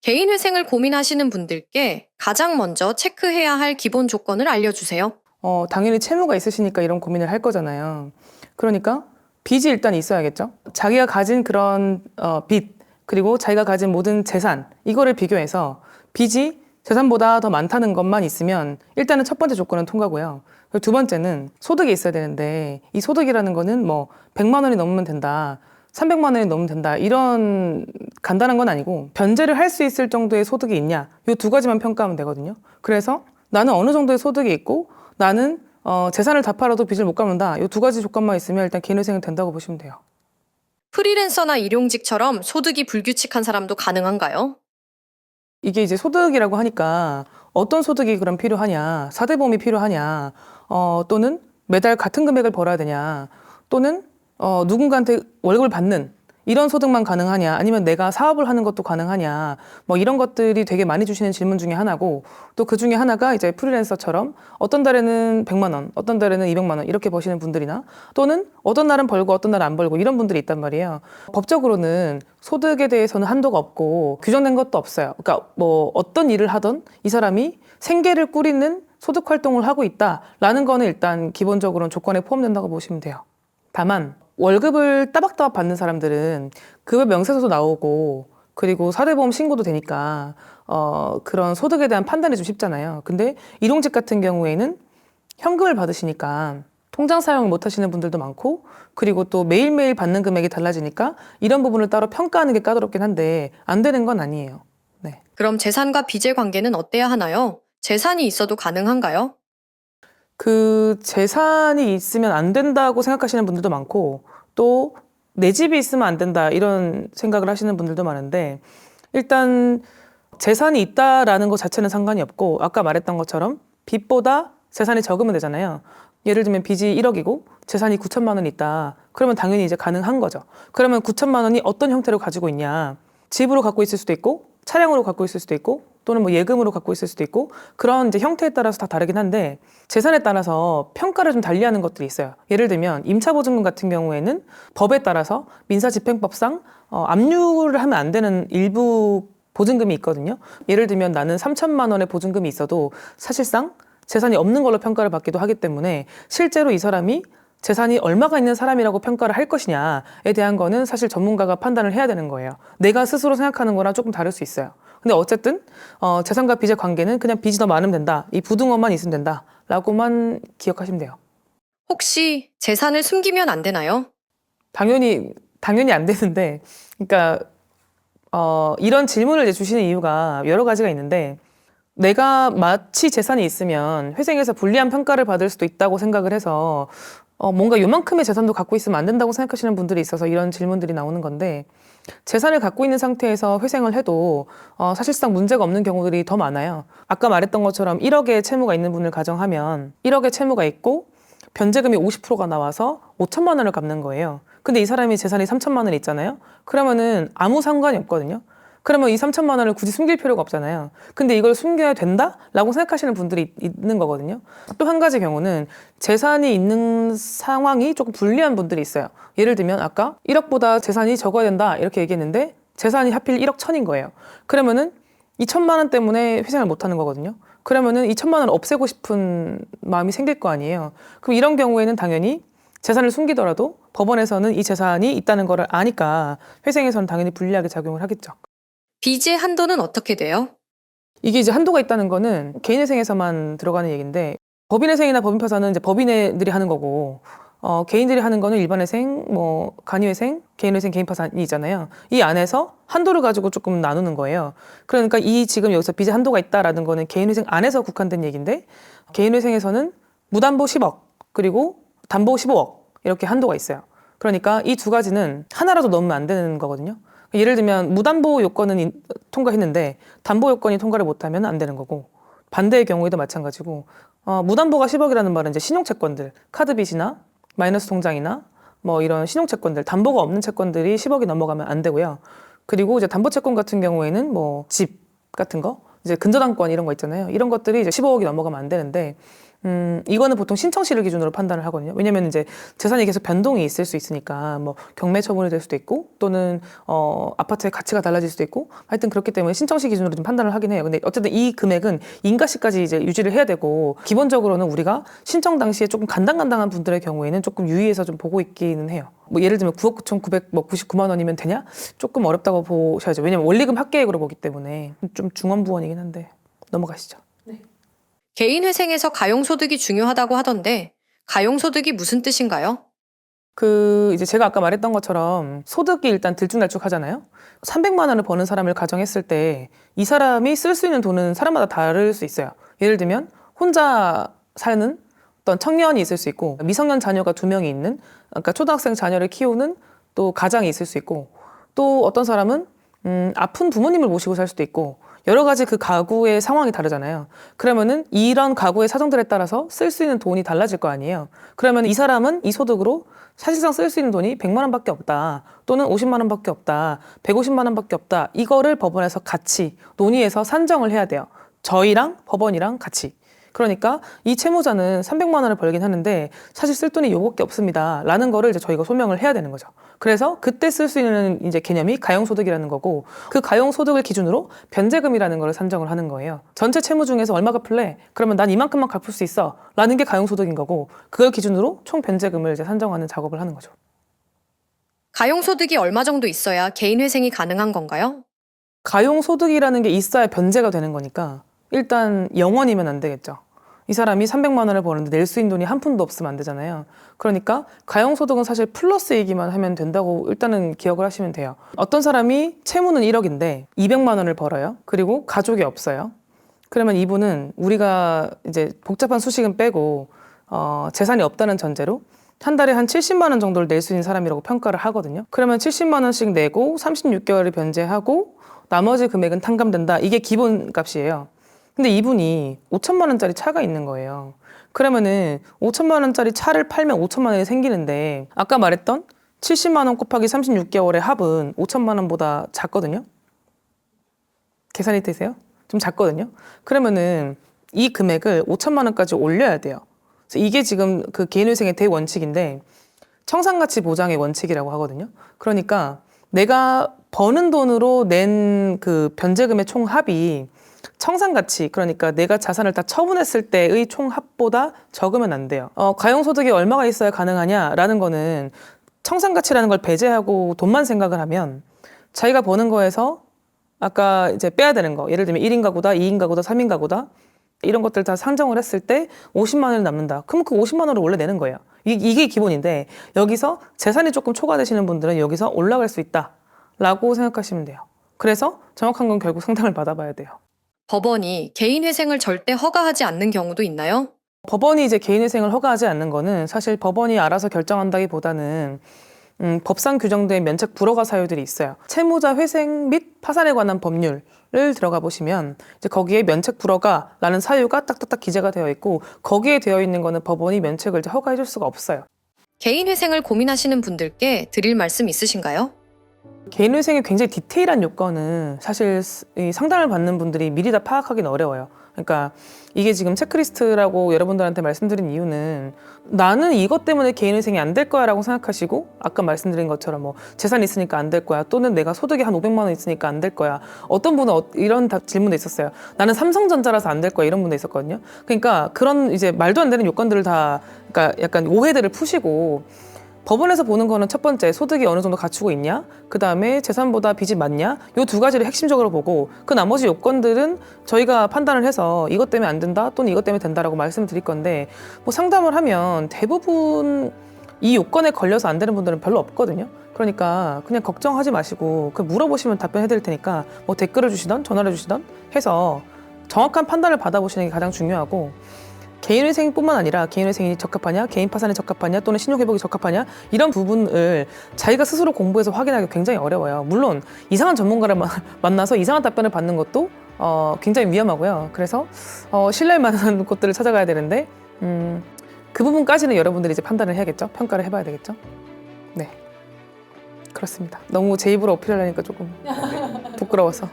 개인회생을 고민하시는 분들께 가장 먼저 체크해야 할 기본 조건을 알려주세요. 당연히 채무가 있으시니까 이런 고민을 할 거잖아요. 그러니까 빚이 일단 있어야겠죠. 자기가 가진 그런 빚, 그리고 자기가 가진 모든 재산, 이거를 비교해서 빚이 재산보다 더 많다는 것만 있으면 일단은 첫 번째 조건은 통과고요. 그리고 두 번째는 소득이 있어야 되는데 이 소득이라는 거는 뭐 100만 원이 넘으면 된다. 300만 원이 넘으면 된다. 이런 간단한 건 아니고 변제를 할 수 있을 정도의 소득이 있냐. 이 두 가지만 평가하면 되거든요. 그래서 나는 어느 정도의 소득이 있고 나는 재산을 다 팔아도 빚을 못 갚는다. 이 두 가지 조건만 있으면 일단 개인회생은 된다고 보시면 돼요. 프리랜서나 일용직처럼 소득이 불규칙한 사람도 가능한가요? 이게 이제 소득이라고 하니까 어떤 소득이 그럼 필요하냐, 사대보험이 필요하냐, 또는 매달 같은 금액을 벌어야 되냐, 또는 누군가한테 월급을 받는 이런 소득만 가능하냐, 아니면 내가 사업을 하는 것도 가능하냐, 뭐 이런 것들이 되게 많이 주시는 질문 중에 하나고, 또 그 중에 하나가 이제 프리랜서처럼 어떤 달에는 100만 원, 어떤 달에는 200만 원 이렇게 버시는 분들이나, 또는 어떤 날은 벌고 어떤 날은 안 벌고 이런 분들이 있단 말이에요. 법적으로는 소득에 대해서는 한도가 없고 규정된 것도 없어요. 그러니까 뭐 어떤 일을 하던 이 사람이 생계를 꾸리는 소득 활동을 하고 있다라는 거는 일단 기본적으로는 조건에 포함된다고 보시면 돼요. 다만 월급을 따박따박 받는 사람들은 급여 명세서도 나오고 그리고 사대보험 신고도 되니까 그런 소득에 대한 판단이 좀 쉽잖아요. 근데 일용직 같은 경우에는 현금을 받으시니까 통장 사용을 못 하시는 분들도 많고 그리고 또 매일매일 받는 금액이 달라지니까 이런 부분을 따로 평가하는 게 까다롭긴 한데 안 되는 건 아니에요. 네. 그럼 재산과 빚의 관계는 어때야 하나요? 재산이 있어도 가능한가요? 그 재산이 있으면 안 된다고 생각하시는 분들도 많고 또 내 집이 있으면 안 된다 이런 생각을 하시는 분들도 많은데 일단 재산이 있다라는 것 자체는 상관이 없고 아까 말했던 것처럼 빚보다 재산이 적으면 되잖아요. 예를 들면 빚이 1억이고 재산이 9천만 원이 있다. 그러면 당연히 이제 가능한 거죠. 그러면 9천만 원이 어떤 형태로 가지고 있냐. 집으로 갖고 있을 수도 있고 차량으로 갖고 있을 수도 있고 또는 뭐 예금으로 갖고 있을 수도 있고 그런 이제 형태에 따라서 다 다르긴 한데 재산에 따라서 평가를 좀 달리하는 것들이 있어요. 예를 들면 임차보증금 같은 경우에는 법에 따라서 민사집행법상 압류를 하면 안 되는 일부 보증금이 있거든요. 예를 들면 나는 3천만 원의 보증금이 있어도 사실상 재산이 없는 걸로 평가를 받기도 하기 때문에 실제로 이 사람이 재산이 얼마가 있는 사람이라고 평가를 할 것이냐에 대한 거는 사실 전문가가 판단을 해야 되는 거예요. 내가 스스로 생각하는 거랑 조금 다를 수 있어요. 근데 어쨌든 재산과 빚의 관계는 그냥 빚이 더 많으면 된다. 이 부등호만 있으면 된다라고만 기억하시면 돼요. 혹시 재산을 숨기면 안 되나요? 당연히 안 되는데 그러니까 이런 질문을 이제 주시는 이유가 여러 가지가 있는데 내가 마치 재산이 있으면 회생에서 불리한 평가를 받을 수도 있다고 생각을 해서 뭔가 요만큼의 재산도 갖고 있으면 안 된다고 생각하시는 분들이 있어서 이런 질문들이 나오는 건데 재산을 갖고 있는 상태에서 회생을 해도 사실상 문제가 없는 경우들이 더 많아요. 아까 말했던 것처럼 1억의 채무가 있는 분을 가정하면 1억의 채무가 있고 변제금이 50%가 나와서 5천만 원을 갚는 거예요. 근데 이 사람이 재산이 3천만 원 있잖아요. 그러면은 아무 상관이 없거든요. 그러면 이 3천만 원을 굳이 숨길 필요가 없잖아요. 근데 이걸 숨겨야 된다? 라고 생각하시는 분들이 있는 거거든요. 또 한 가지 경우는 재산이 있는 상황이 조금 불리한 분들이 있어요. 예를 들면 아까 1억보다 재산이 적어야 된다 이렇게 얘기했는데 재산이 하필 1억 천인 거예요. 그러면은 이 1천만 원 때문에 회생을 못 하는 거거든요. 그러면은 이 1천만 원을 없애고 싶은 마음이 생길 거 아니에요. 그럼 이런 경우에는 당연히 재산을 숨기더라도 법원에서는 이 재산이 있다는 거를 아니까 회생에서는 당연히 불리하게 작용을 하겠죠. 빚의 한도는 어떻게 돼요? 이게 이제 한도가 있다는 거는 개인회생에서만 들어가는 얘기인데 법인회생이나 법인파산은 이제 법인들이 하는 거고 개인들이 하는 거는 일반회생, 뭐 간이회생, 개인회생, 개인파산이 있잖아요. 이 안에서 한도를 가지고 조금 나누는 거예요. 그러니까 이 지금 여기서 빚의 한도가 있다라는 거는 개인회생 안에서 국한된 얘기인데 개인회생에서는 무담보 10억 그리고 담보 15억 이렇게 한도가 있어요. 그러니까 이 두 가지는 하나라도 넘으면 안 되는 거거든요. 예를 들면 무담보 요건은 통과했는데 담보 요건이 통과를 못하면 안 되는 거고 반대의 경우에도 마찬가지고 무담보가 10억이라는 말은 이제 신용채권들 카드빚이나 마이너스 통장이나 뭐 이런 신용채권들 담보가 없는 채권들이 10억이 넘어가면 안 되고요. 그리고 이제 담보채권 같은 경우에는 뭐 집 같은 거 이제 근저당권 이런 거 있잖아요. 이런 것들이 이제 15억이 넘어가면 안 되는데 이거는 보통 신청시를 기준으로 판단을 하거든요. 왜냐면 이제 재산이 계속 변동이 있을 수 있으니까 뭐 경매 처분이 될 수도 있고 또는 아파트의 가치가 달라질 수도 있고 하여튼 그렇기 때문에 신청시 기준으로 좀 판단을 하긴 해요. 근데 어쨌든 이 금액은 인가시까지 이제 유지를 해야 되고 기본적으로는 우리가 신청 당시에 조금 간당간당한 분들의 경우에는 조금 유의해서 좀 보고 있기는 해요. 뭐 예를 들면 9억 9,999만 원이면 되냐? 조금 어렵다고 보셔야죠. 왜냐면 원리금 합계액으로 보기 때문에 좀 중언부언이긴 한데 넘어가시죠. 개인회생에서 가용소득이 중요하다고 하던데 가용소득이 무슨 뜻인가요? 이제 제가 아까 말했던 것처럼 소득이 일단 들쭉날쭉하잖아요. 300만 원을 버는 사람을 가정했을 때 이 사람이 쓸 수 있는 돈은 사람마다 다를 수 있어요. 예를 들면 혼자 사는 어떤 청년이 있을 수 있고 미성년 자녀가 2명이 있는 그러니까 초등학생 자녀를 키우는 또 가장이 있을 수 있고 또 어떤 사람은 아픈 부모님을 모시고 살 수도 있고 여러 가지 그 가구의 상황이 다르잖아요. 그러면은 이런 가구의 사정들에 따라서 쓸 수 있는 돈이 달라질 거 아니에요. 그러면 이 사람은 이 소득으로 사실상 쓸 수 있는 돈이 100만 원밖에 없다. 또는 50만 원밖에 없다. 150만 원밖에 없다. 이거를 법원에서 같이 논의해서 산정을 해야 돼요. 저희랑 법원이랑 같이. 그러니까 이 채무자는 300만 원을 벌긴 하는데 사실 쓸 돈이 요거밖에 없습니다. 라는 거를 이제 저희가 소명을 해야 되는 거죠. 그래서 그때 쓸 수 있는 이제 개념이 가용소득이라는 거고 그 가용소득을 기준으로 변제금이라는 거를 산정을 하는 거예요. 전체 채무 중에서 얼마 갚을래? 그러면 난 이만큼만 갚을 수 있어. 라는 게 가용소득인 거고 그걸 기준으로 총 변제금을 이제 산정하는 작업을 하는 거죠. 가용소득이 얼마 정도 있어야 개인회생이 가능한 건가요? 가용소득이라는 게 있어야 변제가 되는 거니까 일단 0원이면 안 되겠죠. 이 사람이 300만 원을 버는데 낼 수 있는 돈이 한 푼도 없으면 안 되잖아요. 그러니까 가용소득은 사실 플러스이기만 하면 된다고 일단은 기억을 하시면 돼요. 어떤 사람이 채무는 1억인데 200만 원을 벌어요. 그리고 가족이 없어요. 그러면 이분은 우리가 이제 복잡한 수식은 빼고 재산이 없다는 전제로 한 달에 한 70만 원 정도를 낼 수 있는 사람이라고 평가를 하거든요. 그러면 70만 원씩 내고 36개월을 변제하고 나머지 금액은 탕감된다. 이게 기본 값이에요. 근데 이분이 5천만 원짜리 차가 있는 거예요. 그러면은 5천만 원짜리 차를 팔면 5천만 원이 생기는데 아까 말했던 70만 원 곱하기 36개월의 합은 5천만 원보다 작거든요. 계산이 되세요? 좀 작거든요. 그러면은 이 금액을 5천만 원까지 올려야 돼요. 그래서 이게 지금 그 개인회생의 대원칙인데 청산가치 보장의 원칙이라고 하거든요. 그러니까 내가 버는 돈으로 낸 그 변제금의 총합이 청산가치, 그러니까 내가 자산을 다 처분했을 때의 총합보다 적으면 안 돼요. 가용소득이 얼마가 있어야 가능하냐라는 거는 청산가치라는 걸 배제하고 돈만 생각을 하면 자기가 버는 거에서 아까 이제 빼야 되는 거, 예를 들면 1인 가구다, 2인 가구다, 3인 가구다 이런 것들 다 상정을 했을 때 50만 원이 남는다. 그럼 그 50만 원을 원래 내는 거예요. 이게 기본인데 여기서 재산이 조금 초과되시는 분들은 여기서 올라갈 수 있다라고 생각하시면 돼요. 그래서 정확한 건 결국 상담을 받아봐야 돼요. 법원이 개인회생을 절대 허가하지 않는 경우도 있나요? 법원이 이제 개인회생을 허가하지 않는 거는 사실 법원이 알아서 결정한다기보다는 법상 규정된 면책 불허가 사유들이 있어요. 채무자 회생 및 파산에 관한 법률을 들어가 보시면 이제 거기에 면책 불허가라는 사유가 딱딱딱 기재가 되어 있고 거기에 되어 있는 거는 법원이 면책을 이제 허가해 줄 수가 없어요. 개인회생을 고민하시는 분들께 드릴 말씀 있으신가요? 개인회생의 굉장히 디테일한 요건은 사실 이 상담을 받는 분들이 미리 다 파악하기는 어려워요. 그러니까 이게 지금 체크리스트라고 여러분들한테 말씀드린 이유는 나는 이것 때문에 개인회생이 안 될 거야 라고 생각하시고 아까 말씀드린 것처럼 뭐 재산이 있으니까 안 될 거야 또는 내가 소득이 한 500만 원 있으니까 안 될 거야. 어떤 분은 이런 질문도 있었어요. 나는 삼성전자라서 안 될 거야 이런 분도 있었거든요. 그러니까 그런 이제 말도 안 되는 요건들을 다 그러니까 약간 오해들을 푸시고 법원에서 보는 거는 첫 번째 소득이 어느 정도 갖추고 있냐, 그 다음에 재산보다 빚이 많냐, 요 두 가지를 핵심적으로 보고 그 나머지 요건들은 저희가 판단을 해서 이것 때문에 안 된다 또는 이것 때문에 된다라고 말씀을 드릴 건데 뭐 상담을 하면 대부분 이 요건에 걸려서 안 되는 분들은 별로 없거든요. 그러니까 그냥 걱정하지 마시고 그 물어보시면 답변해 드릴 테니까 뭐 댓글을 주시던 전화를 주시던 해서 정확한 판단을 받아보시는 게 가장 중요하고 개인회생뿐만 아니라 개인회생이 적합하냐, 개인 파산에 적합하냐, 또는 신용회복이 적합하냐 이런 부분을 자기가 스스로 공부해서 확인하기 굉장히 어려워요. 물론 이상한 전문가를 만나서 이상한 답변을 받는 것도 굉장히 위험하고요. 그래서 신뢰할 만한 곳들을 찾아가야 되는데 그 부분까지는 여러분들이 이제 판단을 해야겠죠. 평가를 해봐야 되겠죠. 네, 그렇습니다. 너무 제 입으로 어필하려니까 조금 부끄러워서.